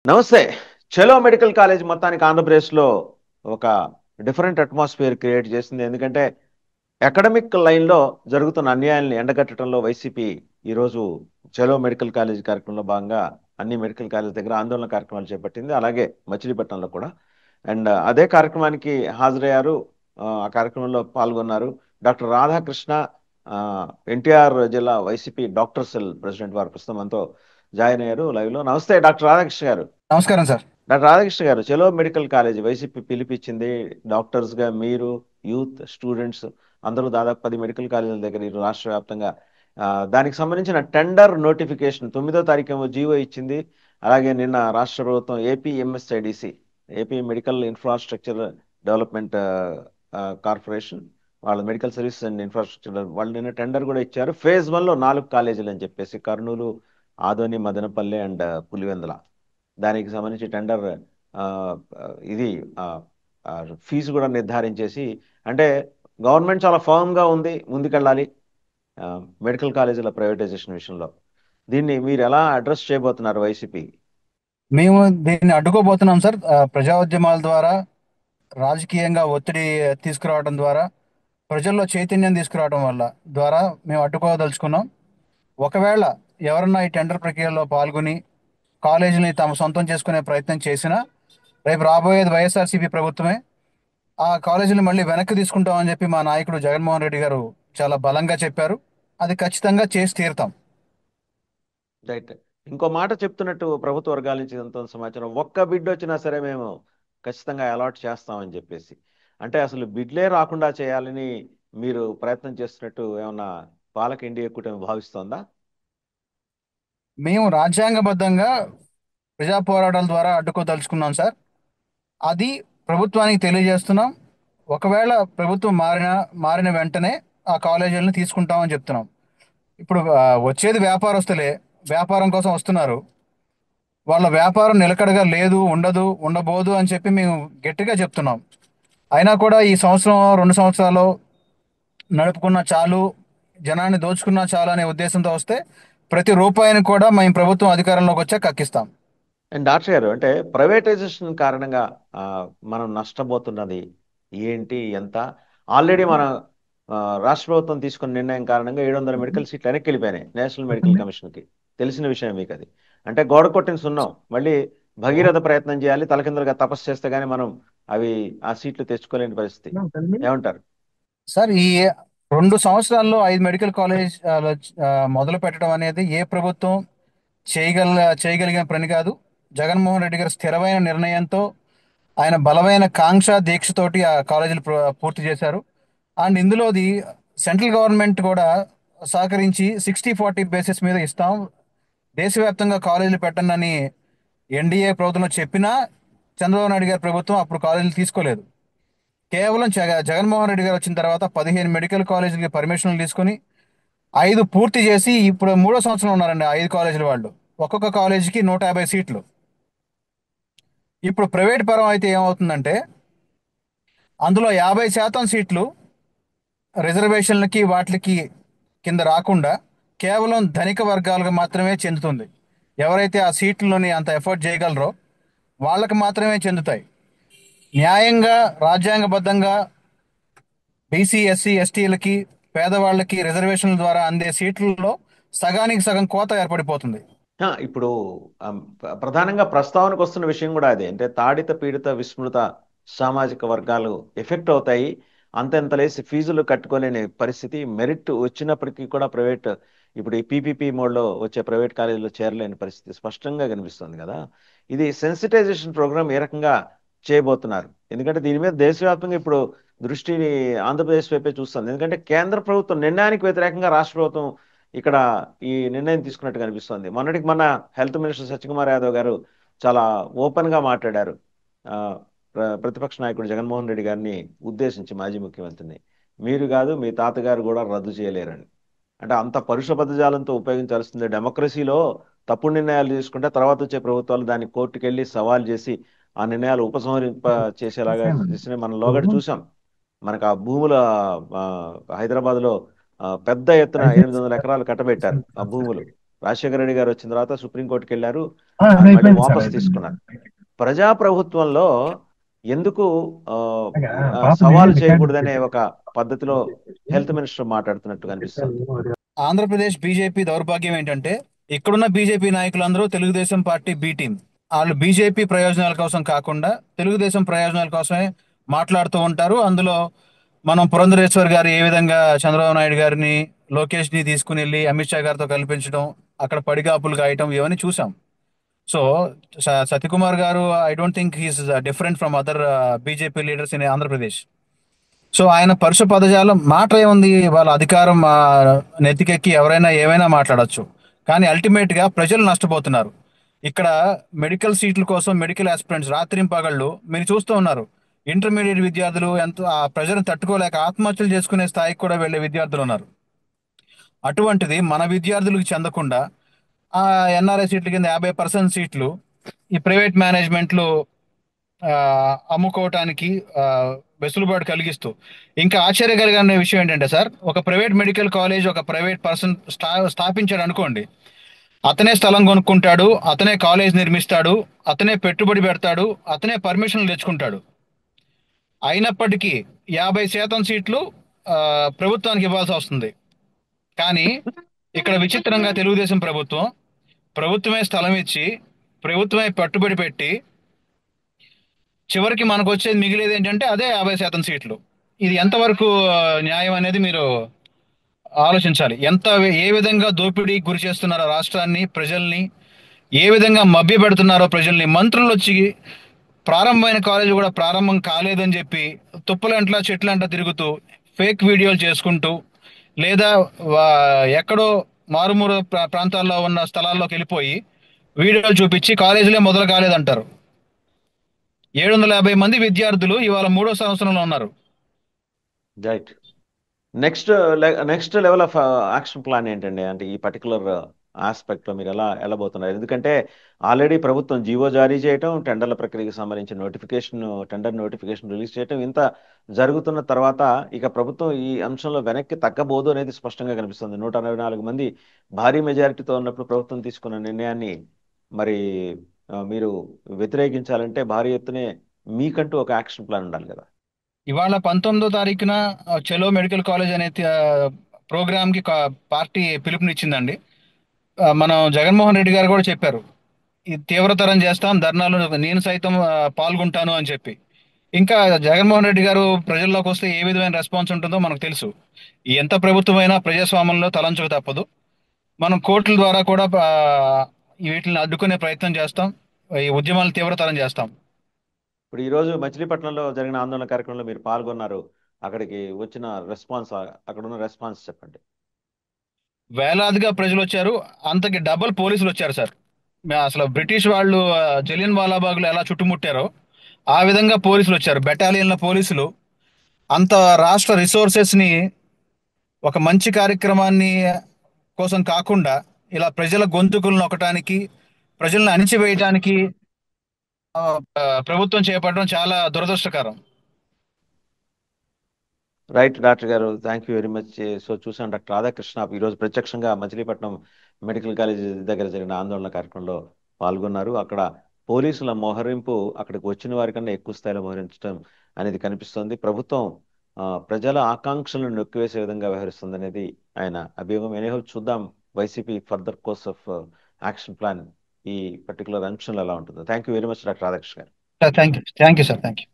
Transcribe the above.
నమస్తే. చలో medical college మొత్తానికి ఆంధ్రప్రదేశ్‌లో ఒక డిఫరెంట్ అట్మాస్ఫియర్ క్రియేట్ చేసింది. ఎందుకంటే అకాడమిక్ లైన్‌లో జరుగుతున్న అన్యాయాల్ని ఎండగట్టడంలో వైసీపీ ఈరోజు చలో మెడికల్ కాలేజ్ కార్యక్రమంలో భాగంగా అన్ని మెడికల్ కాలేజ్ దగ్గర ఆందోళన కార్యక్రమాలు చేపట్టింది. అలాగే మచిలీపట్నంలో కూడా. అదే కార్యక్రమానికి హాజరయ్యారు. ఆ కార్యక్రమంలో పాల్గొన్నారు. డాక్టర్ రాధాకృష్ణ ఎన్టీఆర్ జిల్లా వైసీపీ డాక్టర్ సెల్ ప్రెసిడెంట్ వారు ప్రస్తుతం మనతో జాయిన్ అయ్యారు లైవ్‌లో. నమస్తే డాక్టర్ రాధాకృష్ణ గారు. నమస్కారం సార్. డాక్టర్ రాధాకృష్ణ గారు, చలో మెడికల్ కాలేజ్ వైసీపీ పిలిపించింది. డాక్టర్స్గా మీరు, యూత్, స్టూడెంట్స్ అందరూ దాదాపు 10 మెడికల్ కాలేజీల దగ్గర ఈ రాష్ట్ర వ్యాప్తంగా దానికి సంబంధించిన టెండర్ నోటిఫికేషన్ 9వ తారీఖేమో జీవో ఇచ్చింది. అలాగే నిన్న రాష్ట్ర ప్రభుత్వం AP MSIDC, AP medical infrastructure development corporation, వాళ్ళ మెడికల్ సర్వీసెస్ అండ్ ఇన్ఫ్రాస్ట్రక్చర్ వాళ్ళు నిన్న టెండర్ కూడా ఇచ్చారు. ఫేజ్ 1లో 4 కాలేజీలు అని చెప్పేసి కర్నూలు, ఆదోని, మదనపల్లె అండ్ పులివెందుల. దానికి సంబంధించి టెండర్ ఆ, ఇది ఆ, ఆ, ఫీజు కూడా నిర్ధారించేసి, అంటే గవర్నమెంట్ చాలా ఫర్మ్గా ఉంది, ముందుకెళ్ళాలి ఆ, మెడికల్ కాలేజీల ప్రైవేటైజేషన్ విషయంలో. దీన్ని మీరు ఎలా అడ్రస్ చేయబోతున్నారు వైసీపీ? మేము దీన్ని అడ్డుకోబోతున్నాం సార్. ప్రజా ఉద్యమాల ద్వారా, రాజకీయంగా ఒత్తిడి తీసుకురావడం ద్వారా, ప్రజల్లో చైతన్యం తీసుకురావడం ద్వారా మేము అడ్డుకోదలుచుకున్నాం. ఒకవేళ ఎవరన్నా ఈ టెండర్ ప్రక్రియలో పాల్గొని కాలేజీని తమ సొంతం చేసుకునే ప్రయత్నం చేసినా, రేపు రాబోయేది వైఎస్ఆర్సీపీ ప్రభుత్వమే. ఆ కాలేజీని మళ్ళీ వెనక్కి తీసుకుంటామని చెప్పి మా నాయకుడు జగన్మోహన్ రెడ్డి గారు చాలా బలంగా చెప్పారు. అది ఖచ్చితంగా చేసి తీరుతాం. రైట్. ఇంకో మాట చెప్తున్నట్టు ప్రభుత్వ వర్గాల నుంచి ఎంత సమాచారం, ఒక్క బిడ్ వచ్చినా సరే మేము ఖచ్చితంగా అలాట్ చేస్తామని చెప్పేసి, అంటే అసలు బిడ్లే రాకుండా చేయాలని మీరు ప్రయత్నం చేస్తున్నట్టు ఏమన్నా పాలక ఎన్డీఏ కూటమి భావిస్తోందా? మేము రాజ్యాంగబద్ధంగా ప్రజా పోరాటాల ద్వారా అడ్డుకోదలుచుకున్నాం సార్. అది ప్రభుత్వానికి తెలియజేస్తున్నాం. ఒకవేళ ప్రభుత్వం మారిన వెంటనే ఆ కాలేజీలను తీసుకుంటామని చెప్తున్నాం. ఇప్పుడు వచ్చేది వ్యాపారస్తులే, వ్యాపారం కోసం వస్తున్నారు. వాళ్ళ వ్యాపారం నిలకడగా లేదు, ఉండదు, ఉండబోదు అని చెప్పి మేము గట్టిగా చెప్తున్నాం. అయినా కూడా ఈ సంవత్సరం 2 సంవత్సరాలు నడుపుకున్న చాలు, జనాన్ని దోచుకున్నా చాలు అనే ఉద్దేశంతో వస్తే ప్రతి రూపాయిని కూడా మేము ప్రభుత్వం అధికారంలోకి వచ్చా కక్కిస్తాం. అండ్ డాక్టర్ గారు, అంటే ప్రైవేటైజేషన్ కారణంగా ఆ, మనం నష్టపోతున్నది ఏంటి, ఎంత? ఆల్రెడీ మన ఆ, రాష్ట్ర ప్రభుత్వం తీసుకున్న నిర్ణయం కారణంగా 700 మెడికల్ సీట్లు వెనక్కి వెళ్ళిపోయినాయి నేషనల్ మెడికల్ కమిషన్కి. తెలిసిన విషయం మీకు అది. అంటే గోడ కొట్టిన సున్నాం. మళ్ళీ భగీరథ ప్రయత్నం చేయాలి, తలకిందులుగా తపస్సు చేస్తే గానీ మనం అవి ఆ సీట్లు తెచ్చుకోలేని పరిస్థితి. ఏమంటారు? సార్, ఈ 2 సంవత్సరాల్లో 5 మెడికల్ కాలేజ్ మొదలు పెట్టడం అనేది ఏ ప్రభుత్వం చేయగలిగిన పని కాదు. జగన్మోహన్ రెడ్డి గారు స్థిరమైన నిర్ణయంతో, ఆయన బలమైన కాంక్ష దీక్షతోటి ఆ కాలేజీలు పూర్తి చేశారు. అండ్ ఇందులోది సెంట్రల్ గవర్నమెంట్ కూడా సహకరించి 60-40 బేసిస్ మీద ఇస్తాం, దేశవ్యాప్తంగా కాలేజీలు పెట్టండి అని ఎన్డీఏ ప్రభుత్వంలో చెప్పినా చంద్రబాబు నాయుడు గారి ప్రభుత్వం అప్పుడు కాలేజీలు తీసుకోలేదు. కేవలం జగన్మోహన్ రెడ్డి గారు వచ్చిన తర్వాత 15 మెడికల్ కాలేజీలకి పర్మిషన్లు తీసుకుని 5 పూర్తి చేసి ఇప్పుడు 3వ సంవత్సరం ఉన్నారండి ఆ 5 కాలేజీల వాళ్ళు. ఒక్కొక్క కాలేజీకి 150 సీట్లు. ఇప్పుడు ప్రైవేట్ పరం అయితే ఏమవుతుందంటే అందులో 50% సీట్లు రిజర్వేషన్లకి వాటికి కింద రాకుండా కేవలం ధనిక వర్గాలకు మాత్రమే చెందుతుంది. ఎవరైతే ఆ సీట్లని అంత ఎఫోర్డ్ చేయగలరో వాళ్ళకి మాత్రమే చెందుతాయి. న్యాయంగా, రాజ్యాంగబద్ధంగా బీసీ, ఎస్సీ, ఎస్టీలకి, పేదవాళ్ళకి రిజర్వేషన్ల ద్వారా అందే సీట్లలో సగానికి సగం కోత ఏర్పడిపోతుంది. ఇప్పుడు ప్రధానంగా ప్రస్తావనకు వస్తున్న విషయం కూడా అదే. అంటే తాడిత పీడిత విస్మృత సామాజిక వర్గాలు ఎఫెక్ట్ అవుతాయి. అంతెంతలేసి ఫీజులు కట్టుకోలేని పరిస్థితి, మెరిట్ వచ్చినప్పటికీ కూడా ప్రైవేట్, ఇప్పుడు ఈ పీపీపీ మోడ్లో వచ్చే ప్రైవేట్ కాలేజీలో చేరలేని పరిస్థితి స్పష్టంగా కనిపిస్తుంది కదా. ఇది సెన్సిటైజేషన్ ప్రోగ్రామ్ ఏ రకంగా చేయబోతున్నారు? ఎందుకంటే దీని మీద దేశవ్యాప్తంగా ఇప్పుడు దృష్టిని ఆంధ్రప్రదేశ్ వైపే చూస్తుంది. ఎందుకంటే కేంద్ర ప్రభుత్వం నిర్ణయానికి వ్యతిరేకంగా రాష్ట్ర ప్రభుత్వం ఇక్కడ ఈ నిర్ణయం తీసుకున్నట్టు కనిపిస్తోంది. మొన్నటికి మొన్న హెల్త్ మినిస్టర్ సత్యకుమార్ యాదవ్ గారు చాలా ఓపెన్ గా మాట్లాడారు. ఆ, ప్రతిపక్ష నాయకుడు జగన్మోహన్ రెడ్డి గారిని ఉద్దేశించి, మాజీ ముఖ్యమంత్రిని, మీరు కాదు మీ తాతగారు కూడా రద్దు చేయలేరని. అంటే అంత పరుష పదజాలంతో ఉపయోగించాల్సిందే. డెమోక్రసీలో తప్పుడు నిర్ణయాలు తీసుకుంటే తర్వాత వచ్చే ప్రభుత్వాలు దాన్ని కోర్టుకెళ్ళి సవాల్ చేసి ఆ నిర్ణయాలు ఉపసంహరింప చేసేలాగా చేసిన మనం లోగడ చూసాం. మనకు ఆ భూముల హైదరాబాద్లో పెద్ద ఎత్తున 800 ఎకరాలు కట్టబెట్టారు ఆ భూములు. రాజశేఖర రెడ్డి గారు వచ్చిన తర్వాత సుప్రీంకోర్టుకి వెళ్ళారు, అది అది మళ్ళీ అయిపోయింది సార్, వాపస్ అయిపోయింది. తీసుకున్నారు. ప్రజాప్రభుత్వంలో ఎందుకు ఆ, పాపది సవాలు రికార్డు చేయకూడదనే పెట్టారు. ఒక పద్ధతిలో హెల్త్ మినిస్టర్ మాట్లాడుతున్నట్టు కనిపిస్తుంది. ఆంధ్రప్రదేశ్ బీజేపీ దౌర్భాగ్యం ఏంటంటే ఇక్కడున్న బీజేపీ నాయకులందరూ తెలుగుదేశం పార్టీ బి టీం. వాళ్ళు బీజేపీ ప్రయోజనాల కోసం కాకుండా తెలుగుదేశం ప్రయోజనాల కోసమే మాట్లాడుతూ ఉంటారు. అందులో మనం పురంధరేశ్వర్ గారు ఏ విధంగా చంద్రబాబు నాయుడు గారిని, లోకేష్ ని తీసుకుని వెళ్ళి అమిత్ షా గారితో కల్పించడం, అక్కడ పడిగాపులు గాయటం ఇవన్నీ చూసాం. సో సత్యకుమార్ గారు, I don't think he's different from other BJP leaders in Andhra Pradesh. So ఆయన పరుష పదజాలం మాట ఏముంది, వాళ్ళ అధికారం నెత్తికెక్కి ఎవరైనా ఏమైనా మాట్లాడొచ్చు. కానీ అల్టిమేట్ గా ప్రజలు నష్టపోతున్నారు. ఇక్కడ మెడికల్ సీట్ల కోసం మెడికల్ ఆస్పిరెంట్స్ రాత్రింపగళ్ళు మీరు చూస్తూ ఉన్నారు. ఇంటర్మీడియట్ విద్యార్థులు ఎంత ఆ ప్రజలను తట్టుకోలేక ఆత్మహత్యలు చేసుకునే స్థాయికి కూడా వెళ్లే విద్యార్థులు ఉన్నారు. అటువంటిది మన విద్యార్థులకు చెందకుండా ఆ ఎన్ఆర్ఐ సీట్ల కింద 50% సీట్లు ఈ ప్రైవేట్ మేనేజ్మెంట్లు ఆ, అమ్ముకోవటానికి ఆ, వెసులుబాటు కలిగిస్తూ, ఇంకా ఆశ్చర్యకరమైన విషయం ఏంటంటే సార్, ఒక ప్రైవేట్ మెడికల్ కాలేజ్ ఒక ప్రైవేట్ పర్సన్ స్థాపించాడు అనుకోండి. అతనే స్థలం కొనుక్కుంటాడు, అతనే కాలేజ్ నిర్మిస్తాడు, అతనే పెట్టుబడి పెడతాడు, అతనే పర్మిషన్లు తెచ్చుకుంటాడు. అయినప్పటికీ 50% సీట్లు ఆ, ప్రభుత్వానికి ఇవ్వాల్సి వస్తుంది. కానీ ఇక్కడ విచిత్రంగా తెలుగుదేశం ప్రభుత్వం ప్రభుత్వమే స్థలం ఇచ్చి ప్రభుత్వమే పెట్టుబడి పెట్టి చివరికి మనకు వచ్చేది మిగిలేది ఏంటంటే అదే 50% సీట్లు. ఇది ఎంతవరకు న్యాయం అనేది మీరు ఆలోచించాలి. ఏ విధంగా దోపిడీకి గురి చేస్తున్నారో రాష్ట్రాన్ని, ప్రజల్ని ఏ విధంగా మభ్య పెడుతున్నారో ప్రజల్ని. మంత్రులు వచ్చి ప్రారంభమైన కాలేజీ కూడా ప్రారంభం కాలేదని చెప్పి తుప్పలంట్లా చెట్లంట్లా తిరుగుతూ ఫేక్ వీడియోలు చేసుకుంటూ, లేదా ఎక్కడో మారుమూల ప్రాంతాల్లో ఉన్న స్థలాల్లోకి వెళ్ళిపోయి వీడియోలు చూపించి కాలేజీలే మొదలు కాలేదంటారు. 750 మంది విద్యార్థులు ఇవాళ 3వ సంవత్సరంలో ఉన్నారు. Right. Next next level of action plan ఏంటండి? అంటే ఈ పర్టికులర్ ఆస్పెక్ట్ లో మీరు ఎలా వెళ్ళబోతున్నారు? ఎందుకంటే ఆల్రెడీ ప్రభుత్వం జీవో జారీ చేయటం, టెండర్ల ప్రక్రియకి సంబంధించిన టెండర్ నోటిఫికేషన్ రిలీజ్ చేయటం, ఇంత జరుగుతున్న తర్వాత ఇక ప్రభుత్వం ఈ అంశంలో వెనక్కి తగ్గబోదు అనేది స్పష్టంగా కనిపిస్తుంది. 164 మంది భారీ మెజారిటీతో ఉన్నప్పుడు ప్రభుత్వం తీసుకున్న నిర్ణయాన్ని మరి మీరు వ్యతిరేకించాలంటే భారీ ఎత్తునే మీకంటూ ఒక యాక్షన్ ప్లాన్ ఉండాలి కదా. ఇవాళ 19వ తారీఖున చలో మెడికల్ కాలేజ్ అనే ప్రోగ్రామ్ కి పార్టీ పిలుపునిచ్చిందండి. మనం జగన్మోహన్ రెడ్డి గారు కూడా చెప్పారు, ఇది తీవ్రతరం చేస్తాం, ధర్నాలు నేను సైతం పాల్గొంటాను అని చెప్పి. ఇంకా జగన్మోహన్ రెడ్డి గారు ప్రజల్లోకి వస్తే ఏ విధమైన రెస్పాన్స్ ఉంటుందో మనకు తెలుసు. ఎంత ప్రభుత్వమైనా ప్రజాస్వామ్యంలో తలంచక తప్పదు. మనం కోర్టుల ద్వారా కూడా వీటిని అడ్డుకునే ప్రయత్నం చేస్తాం. ఈ ఉద్యమాలను తీవ్రతరం చేస్తాం. ఇప్పుడు ఈ రోజు మచిలీపట్నంలో జరిగిన ఆందోళన కార్యక్రమంలో మీరు పాల్గొన్నారు. అక్కడికి వచ్చిన రెస్పాన్స్, అక్కడ ఉన్న రెస్పాన్స్ చెప్పండి. వేలాదిగా ప్రజలు వచ్చారు, అంతకి డబల్ పోలీసులు వచ్చారు సార్. అసలు బ్రిటిష్ వాళ్ళు జలియన్ వాలాబాగ్లో ఎలా చుట్టుముట్టారో ఆ విధంగా పోలీసులు వచ్చారు, బెటాలియన్ల పోలీసులు. అంత రాష్ట్ర రిసోర్సెస్ ని ఒక మంచి కార్యక్రమాన్ని కోసం కాకుండా ఇలా ప్రజల గొంతుకులను నొక్కటానికి, ప్రజలను అణిచివేయటానికి ఆ, ప్రభుత్వం చేపట్టడం చాలా దురదృష్టకరం. రైట్ డాక్టర్ గారు, thank you very much. So చూసాను డాక్టర్ రాధాకృష్ణ ఈరోజు ప్రత్యక్షంగా మచిలీపట్నం మెడికల్ కాలేజ్ దగ్గర జరిగిన ఆందోళన కార్యక్రమంలో పాల్గొన్నారు. అక్కడ పోలీసుల మోహరింపు అక్కడికి వచ్చిన వారికన్నా ఎక్కువ స్థాయిలో మోహరించడం అనేది కనిపిస్తోంది. ప్రభుత్వం ప్రజల ఆకాంక్షలను నొక్కివేసే విధంగా వ్యవహరిస్తుంది అనేది ఆయన అభియోగం. ఎనీహౌ చూద్దాం YCP further course of action plan ఈ పర్టికులర్ అంశంలో ఎలా ఉంటుందో. Thank you very much doctor Radhakrishna గారు. Thank you sir, thank you.